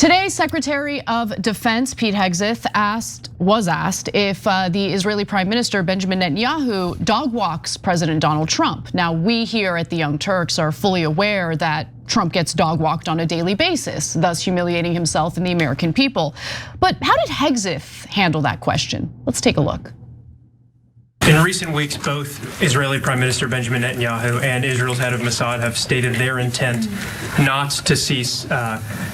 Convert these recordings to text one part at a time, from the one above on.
Today, Secretary of Defense Pete Hegseth was asked if the Israeli Prime Minister Benjamin Netanyahu dog walks President Donald Trump. Now, we here at the Young Turks are fully aware that Trump gets dog walked on a daily basis, thus humiliating himself and the American people. But how did Hegseth handle that question? Let's take a look. In recent weeks, both Israeli Prime Minister Benjamin Netanyahu and Israel's head of Mossad have stated their intent not to cease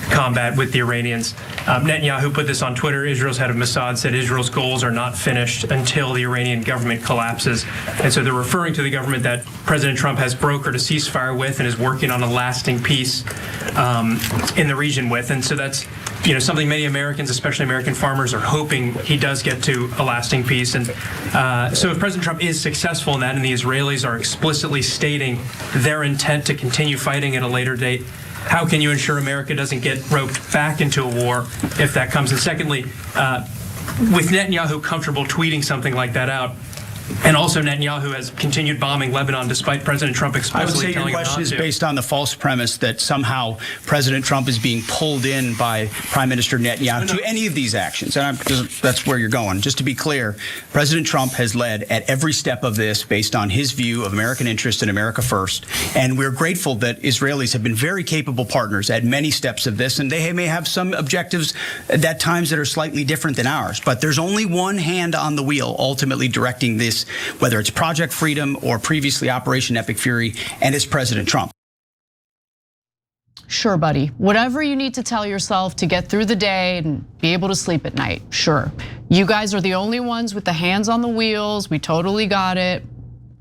combat with the Iranians. Netanyahu put this on Twitter. Israel's head of Mossad said Israel's goals are not finished until the Iranian government collapses. And so they're referring to the government that President Trump has brokered a ceasefire with and is working on a lasting peace in the region with. And so that's something many Americans, especially American farmers, are hoping he does get to a lasting peace. And so if President Trump is successful in that and the Israelis are explicitly stating their intent to continue fighting at a later date, how can you ensure America doesn't get roped back into a war if that comes? And secondly, with Netanyahu comfortable tweeting something like that out, and also Netanyahu has continued bombing Lebanon despite President Trump explicitly telling him not to. I would say your question is based on the false premise that somehow President Trump is being pulled in by Prime Minister Netanyahu to any of these actions. And that's where you're going. Just to be clear, President Trump has led at every step of this based on his view of American interest and America first. And we're grateful that Israelis have been very capable partners at many steps of this. And they may have some objectives at times that are slightly different than ours. But there's only one hand on the wheel ultimately directing this, whether it's Project Freedom or previously Operation Epic Fury, and it's President Trump. Sure, buddy. Whatever you need to tell yourself to get through the day and be able to sleep at night, sure. You guys are the only ones with the hands on the wheels. We totally got it.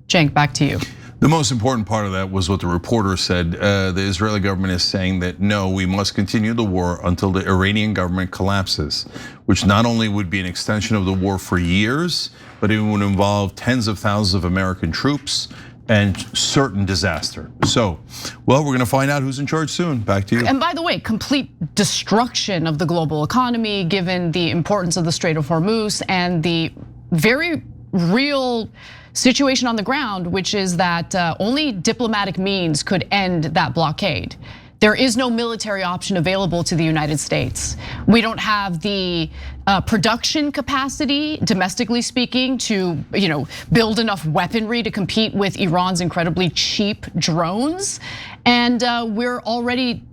Cenk, back to you. The most important part of that was what the reporter said. The Israeli government is saying that no, we must continue the war until the Iranian government collapses, which not only would be an extension of the war for years, but it would involve tens of thousands of American troops and certain disaster. So, well, we're gonna find out who's in charge soon. Back to you. And by the way, complete destruction of the global economy, given the importance of the Strait of Hormuz and the very real situation on the ground, which is that only diplomatic means could end that blockade. There is no military option available to the United States. We don't have the production capacity, domestically speaking, to build enough weaponry to compete with Iran's incredibly cheap drones. And we're already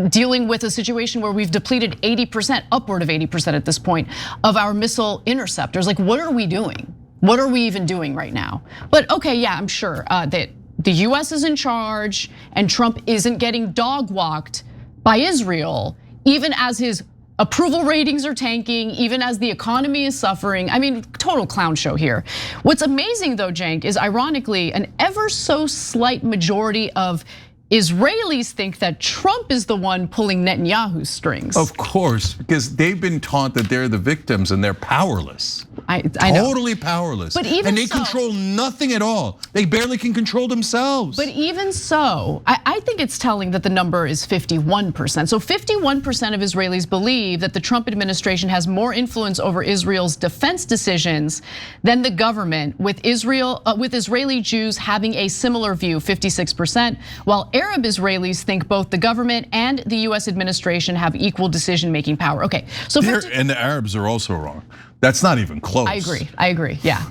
dealing with a situation where we've depleted 80%, upward of 80% at this point, of our missile interceptors. Like, what are we doing? What are we even doing right now? But okay, yeah, I'm sure that the US is in charge and Trump isn't getting dog walked by Israel, even as his approval ratings are tanking, even as the economy is suffering. I mean, total clown show here. What's amazing though, Cenk, is ironically an ever so slight majority of Israelis think that Trump is the one pulling Netanyahu's strings. Of course, because they've been taught that they're the victims and they're powerless. I know. Totally powerless. But even and they so, control nothing at all. They barely can control themselves. But even so, I think it's telling that the number is 51%. So 51% of Israelis believe that the Trump administration has more influence over Israel's defense decisions than the government, with Israeli Jews having a similar view, 56%, while Arab Israelis think both the government and the US administration have equal decision-making power. Okay, so and the Arabs are also wrong. That's not even close. I agree, yeah.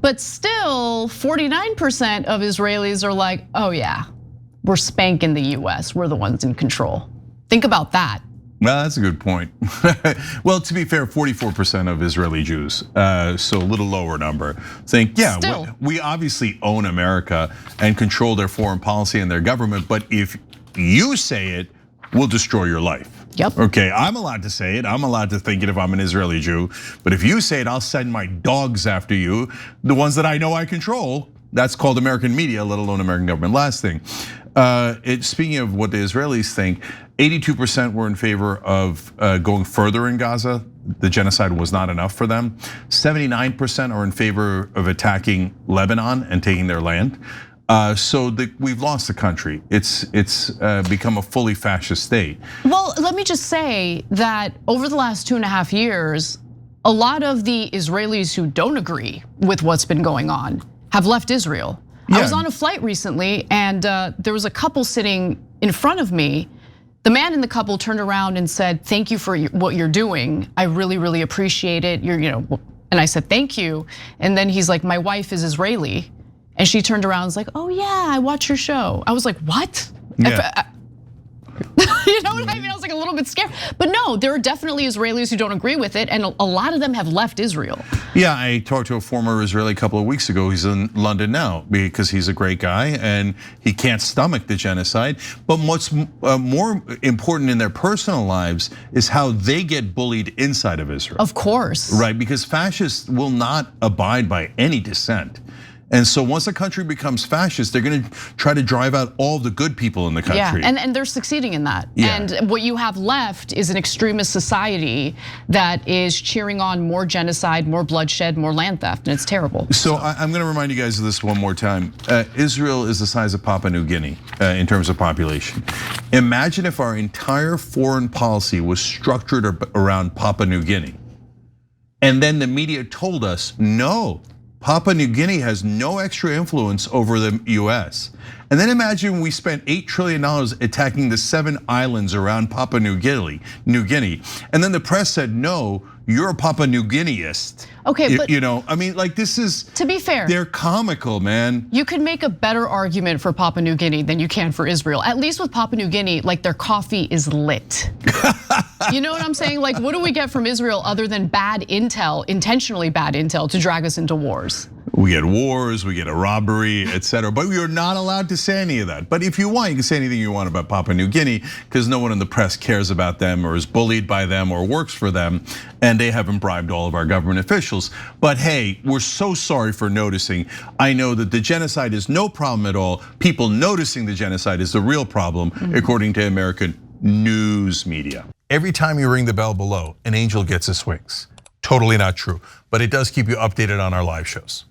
But still, 49% of Israelis are like, oh yeah, we're spanking the US, we're the ones in control. Think about that. Well, that's a good point. Well, to be fair, 44% of Israeli Jews, so a little lower number, think, yeah, we obviously own America and control their foreign policy and their government, but if you say it, we'll destroy your life. Yep. Okay, I'm allowed to say it. I'm allowed to think it if I'm an Israeli Jew. But if you say it, I'll send my dogs after you, the ones that I know I control. That's called American media, let alone American government. Last thing, speaking of what the Israelis think, 82% were in favor of going further in Gaza. The genocide was not enough for them. 79% are in favor of attacking Lebanon and taking their land. So we've lost the country. It's become a fully fascist state. Well, let me just say that over the last 2.5 years, a lot of the Israelis who don't agree with what's been going on have left Israel. Yeah. I was on a flight recently and there was a couple sitting in front of me The man in the couple turned around and said, "Thank you for what you're doing. I really, really appreciate it. And I said, "Thank you." And then he's like, "My wife is Israeli." And she turned around and was like, "Oh yeah, I watch your show." I was like, "What?" Yeah. You know what I mean? I was like a little bit scared. But no, there are definitely Israelis who don't agree with it, and a lot of them have left Israel. Yeah, I talked to a former Israeli a couple of weeks ago. He's in London now because he's a great guy and he can't stomach the genocide. But what's more important in their personal lives is how they get bullied inside of Israel. Of course. Right, because fascists will not abide by any dissent. And so once a country becomes fascist, they're gonna try to drive out all the good people in the country. Yeah, and they're succeeding in that. Yeah. And what you have left is an extremist society that is cheering on more genocide, more bloodshed, more land theft, and it's terrible. So I'm gonna remind you guys of this one more time. Israel is the size of Papua New Guinea in terms of population. Imagine if our entire foreign policy was structured around Papua New Guinea. And then the media told us, no, Papua New Guinea has no extra influence over the US. And then imagine we spent $8 trillion attacking the 7 islands around Papua New Guinea. And then the press said, no, you're a Papua New Guineaist. Okay, but I mean, like this is, to be fair, they're comical, man. You could make a better argument for Papua New Guinea than you can for Israel. At least with Papua New Guinea, like their coffee is lit. You know what I'm saying? Like, what do we get from Israel other than bad intel, intentionally bad intel, to drag us into wars? We get wars, we get a robbery, etc. But you're not allowed to say any of that. But if you want, you can say anything you want about Papua New Guinea because no one in the press cares about them or is bullied by them or works for them. And they haven't bribed all of our government officials. But hey, we're so sorry for noticing. I know that the genocide is no problem at all. People noticing the genocide is the real problem, according to American news media. Every time you ring the bell below, an angel gets his wings. Totally not true, but it does keep you updated on our live shows.